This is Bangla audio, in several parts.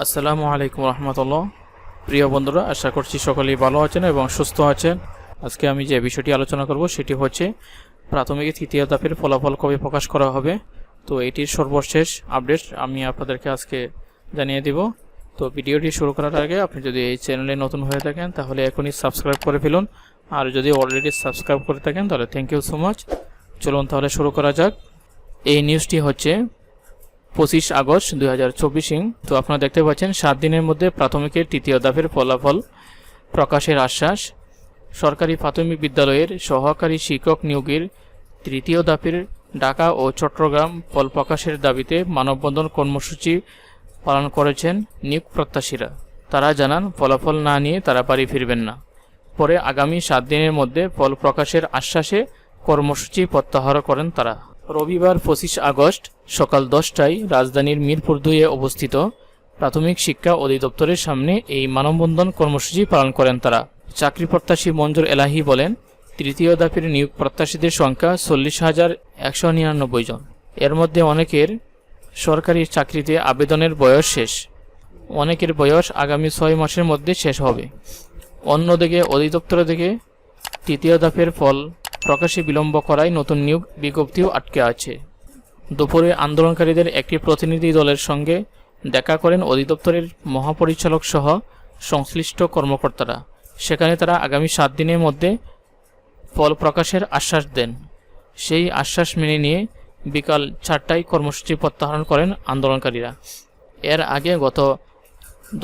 আসসালামু আলাইকুম রহমতুল্লাহ। প্রিয় বন্ধুরা, আশা করছি সকলেই ভালো আছেন এবং সুস্থ আছেন। আজকে আমি যে বিষয়টি আলোচনা করব সেটি হচ্ছে প্রাথমিক তৃতীয় ধাপের ফলাফল কবে প্রকাশ করা হবে। তো এটির সর্বশেষ আপডেট আমি আপনাদেরকে আজকে জানিয়ে দিব। তো ভিডিওটি শুরু করার আগে আপনি যদি এই চ্যানেলে নতুন হয়ে থাকেন তাহলে এখনই সাবস্ক্রাইব করে ফেলুন, আর যদি অলরেডি সাবস্ক্রাইব করে থাকেন তাহলে থ্যাংক ইউ সো মাচ। চলুন তাহলে শুরু করা যাক। এই নিউজটি হচ্ছে 25 আগস্ট 2024। তো আপনারা দেখতে পাচ্ছেন 7 দিনের মধ্যে প্রাথমিকের তৃতীয় ধাপের ফলাফল প্রকাশের আশ্বাস। সরকারি প্রাথমিক বিদ্যালয়ের সহকারী শিক্ষক নিয়োগের তৃতীয় ধাপের ঢাকা ও চট্টগ্রাম ফল প্রকাশের দাবিতে মানববন্ধন কর্মসূচি পালন করেছেন নিয়োগ প্রত্যাশীরা। তারা জানান, ফলাফল না নিয়ে তারা বাড়ি ফিরবেন না। পরে আগামী 7 দিনের মধ্যে ফল প্রকাশের আশ্বাসে কর্মসূচি প্রত্যাহার করেন তারা। রবিবার 25 আগস্ট সকাল 10টায় রাজধানীর মিরপুর 2-এ অবস্থিত প্রাথমিক শিক্ষা অধিদপ্তরের সামনে এই মানববন্ধন কর্মসূচি পালন করেন তারা। চাকরি প্রত্যাশী মঞ্জুর এলাহি বলেন, তৃতীয় ধাপের নিয়োগ প্রত্যাশীদের সংখ্যা 40,199 জন। এর মধ্যে অনেকের সরকারি চাকরিতে আবেদনের বয়স শেষ, অনেকের বয়স আগামী 6 মাসের মধ্যে শেষ হবে। অন্যদিকে অধিদপ্তর থেকে তৃতীয় ধাপের ফল প্রকাশে বিলম্ব করায় নতুন নিয়োগ বিজ্ঞপ্তিও আটকে আছে। দুপুরে আন্দোলনকারীদের একটি প্রতিনিধি দলের সঙ্গে দেখা করেন অধিদপ্তরের মহাপরিচালক সহ সংশ্লিষ্ট কর্মকর্তারা। সেখানে তারা আগামী 7 দিনের মধ্যে ফল প্রকাশের আশ্বাস দেন। সেই আশ্বাস মেনে নিয়ে বিকাল 4টায় কর্মসূচি প্রত্যাহার করেন আন্দোলনকারীরা। এর আগে গত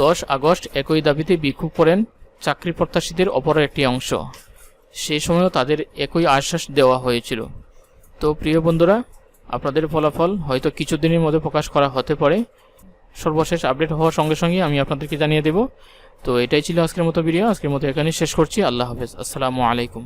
10 আগস্ট একই দাবিতে বিক্ষোভ করেন চাকরি প্রত্যাশীদের অপর একটি অংশ। সেই সময়ও তাদের একই আশ্বাস দেওয়া হয়েছিল। তো প্রিয় বন্ধুরা, আপনাদের ফলাফল হয়তো কিছুদিনের মধ্যে প্রকাশ করা হতে পারে। সর্বশেষ আপডেট হওয়ার সঙ্গে সঙ্গে আমি আপনাদেরকে জানিয়ে দেব। তো এটাই ছিল আজকের মতো ভিডিও। আজকের মতো এখানেই শেষ করছি। আল্লাহ হাফেজ। আসসালামু আলাইকুম।